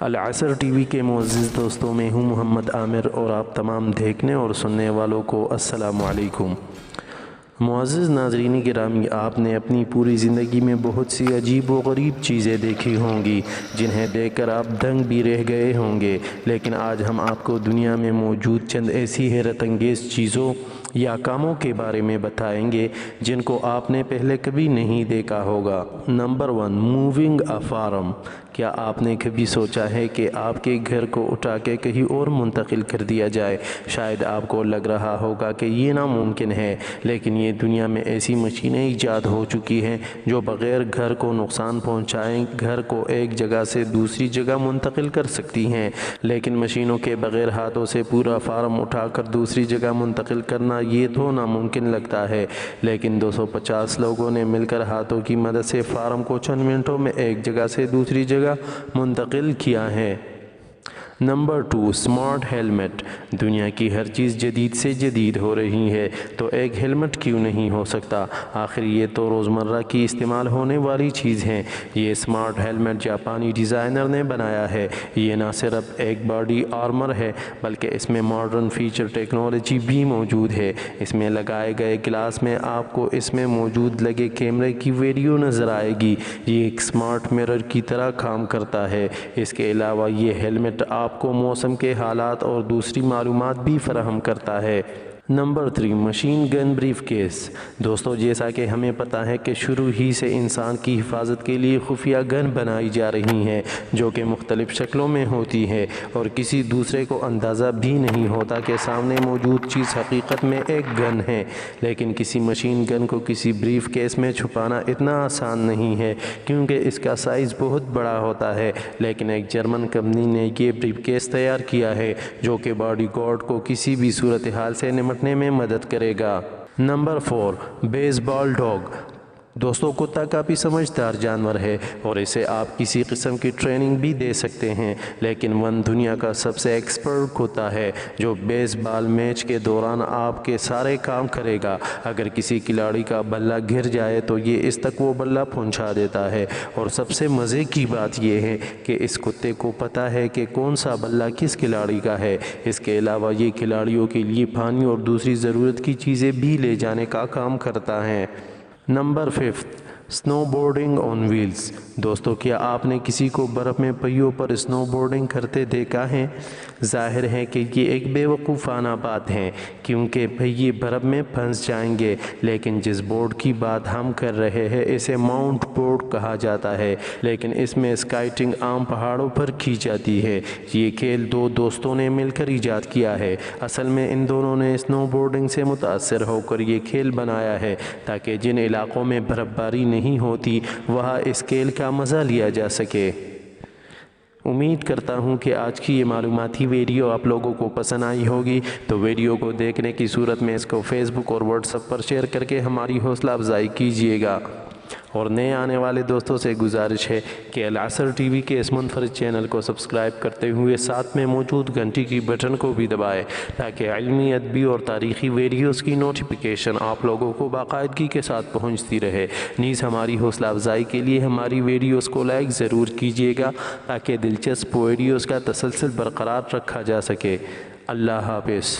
العصر T V کے معزز دوستوں، میں ہوں محمد عامر اور آپ تمام دیکھنے اور سننے والوں کو السلام علیکم۔ معزز ناظرین گرامی، آپ نے اپنی پوری زندگی میں بہت سی عجیب و غریب چیزیں دیکھی ہوں گی جنہیں دیکھ کر آپ دنگ بھی رہ گئے ہوں گے، لیکن آج ہم آپ کو دنیا میں موجود چند ایسی حیرت انگیز چیزوں یا کاموں کے بارے میں بتائیں گے جن کو آپ نے پہلے کبھی نہیں دیکھا ہوگا۔ Number 1، moving a form. کیا آپ نے کبھی سوچا ہے کہ آپ کے گھر کو اٹھا کے کہیں اور منتقل کر دیا جائے؟ شاید آپ کو لگ رہا ہوگا کہ یہ ناممکن ہے، لیکن یہ دنیا میں ایسی مشینیں ایجاد ہو چکی ہیں جو بغیر گھر کو نقصان پہنچائے گھر کو ایک جگہ سے دوسری جگہ منتقل کر سکتی ہیں۔ لیکن مشینوں کے بغیر ہاتھوں سے پورا فارم اٹھا کر دوسری جگہ منتقل کرنا یہ تو ناممکن لگتا ہے، لیکن 250 لوگوں نے مل کر ہاتھوں کی مدد سے فارم کو چند منٹوں میں ایک جگہ سے دوسری جگہ منتقل کیا ہے۔ Number 2، smart helmet. دنیا کی ہر چیز جدید سے جدید ہو رہی ہے، تو ایک ہیلمٹ کیوں نہیں ہو سکتا؟ آخر یہ تو روزمرہ کی استعمال ہونے والی چیز ہے۔ یہ سمارٹ ہیلمٹ جاپانی ڈیزائنر نے بنایا ہے۔ یہ نہ صرف ایک باڈی آرمر ہے بلکہ اس میں ماڈرن فیچر ٹیکنالوجی بھی موجود ہے۔ اس میں لگائے گئے گلاس میں آپ کو اس میں موجود لگے کیمرے کی ویڈیو نظر آئے گی۔ یہ ایک سمارٹ مرر کی طرح کام کرتا ہے۔ اس کے علاوہ یہ ہیلمٹ آپ کو موسم کے حالات اور دوسری معلومات بھی فراہم کرتا ہے۔ Number 3، machine gun briefcase. دوستو، جیسا کہ ہمیں پتہ ہے کہ شروع ہی سے انسان کی حفاظت کے لیے خفیہ گن بنائی جا رہی ہیں جو کہ مختلف شکلوں میں ہوتی ہے اور کسی دوسرے کو اندازہ بھی نہیں ہوتا کہ سامنے موجود چیز حقیقت میں ایک گن ہے۔ لیکن کسی مشین گن کو کسی بریف کیس میں چھپانا اتنا آسان نہیں ہے کیونکہ اس کا سائز بہت بڑا ہوتا ہے، لیکن ایک جرمن کمپنی نے یہ بریف کیس تیار کیا ہے جو کہ باڈی گارڈ کو کسی بھی صورتحال سے نمٹنے میں مدد کرے گا۔ نمبر 4، بیس بال ڈاگ۔ دوستو، کتا کافی سمجھدار جانور ہے اور اسے آپ کسی قسم کی ٹریننگ بھی دے سکتے ہیں، لیکن دنیا کا سب سے ایکسپرٹ کتا ہے جو بیس بال میچ کے دوران آپ کے سارے کام کرے گا۔ اگر کسی کھلاڑی کا بلہ گر جائے تو یہ اس تک وہ بلہ پہنچا دیتا ہے، اور سب سے مزے کی بات یہ ہے کہ اس کتے کو پتہ ہے کہ کون سا بلہ کس کھلاڑی کا ہے۔ اس کے علاوہ یہ کھلاڑیوں کے لیے پانی اور دوسری ضرورت کی چیزیں بھی لے جانے کا کام کرتا ہے۔ نمبر 5، سنو بورڈنگ آن ویلز۔ دوستو، کیا آپ نے کسی کو برف میں پہیوں پر سنو بورڈنگ کرتے دیکھا ہے؟ ظاہر ہے کہ یہ ایک بے وقوفانہ بات ہے کیونکہ پہیے برف میں پھنس جائیں گے، لیکن جس بورڈ کی بات ہم کر رہے ہیں اسے ماؤنٹ بورڈ کہا جاتا ہے، لیکن اس میں اسکیٹنگ عام پہاڑوں پر کی جاتی ہے۔ یہ کھیل دو دوستوں نے مل کر ایجاد کیا ہے۔ اصل میں ان دونوں نے سنو بورڈنگ سے متاثر ہو کر یہ کھیل بنایا ہے تاکہ جن علاقوں میں برف باری نہیں ہوتی وہاں اس کھیل کا مزہ لیا جا سکے۔ امید کرتا ہوں کہ آج کی یہ معلوماتی ویڈیو آپ لوگوں کو پسند آئی ہوگی، تو ویڈیو کو دیکھنے کی صورت میں اس کو فیس بک اور واٹس ایپ پر شیئر کر کے ہماری حوصلہ افزائی کیجیے گا، اور نئے آنے والے دوستوں سے گزارش ہے کہ العصر ٹی وی کے اس منفرد چینل کو سبسکرائب کرتے ہوئے ساتھ میں موجود گھنٹی کی بٹن کو بھی دبائیں تاکہ علمی، ادبی اور تاریخی ویڈیوز کی نوٹیفیکیشن آپ لوگوں کو باقاعدگی کے ساتھ پہنچتی رہے۔ نیز ہماری حوصلہ افزائی کے لیے ہماری ویڈیوز کو لائک ضرور کیجیے گا تاکہ دلچسپ ویڈیوز کا تسلسل برقرار رکھا جا سکے۔ اللہ حافظ۔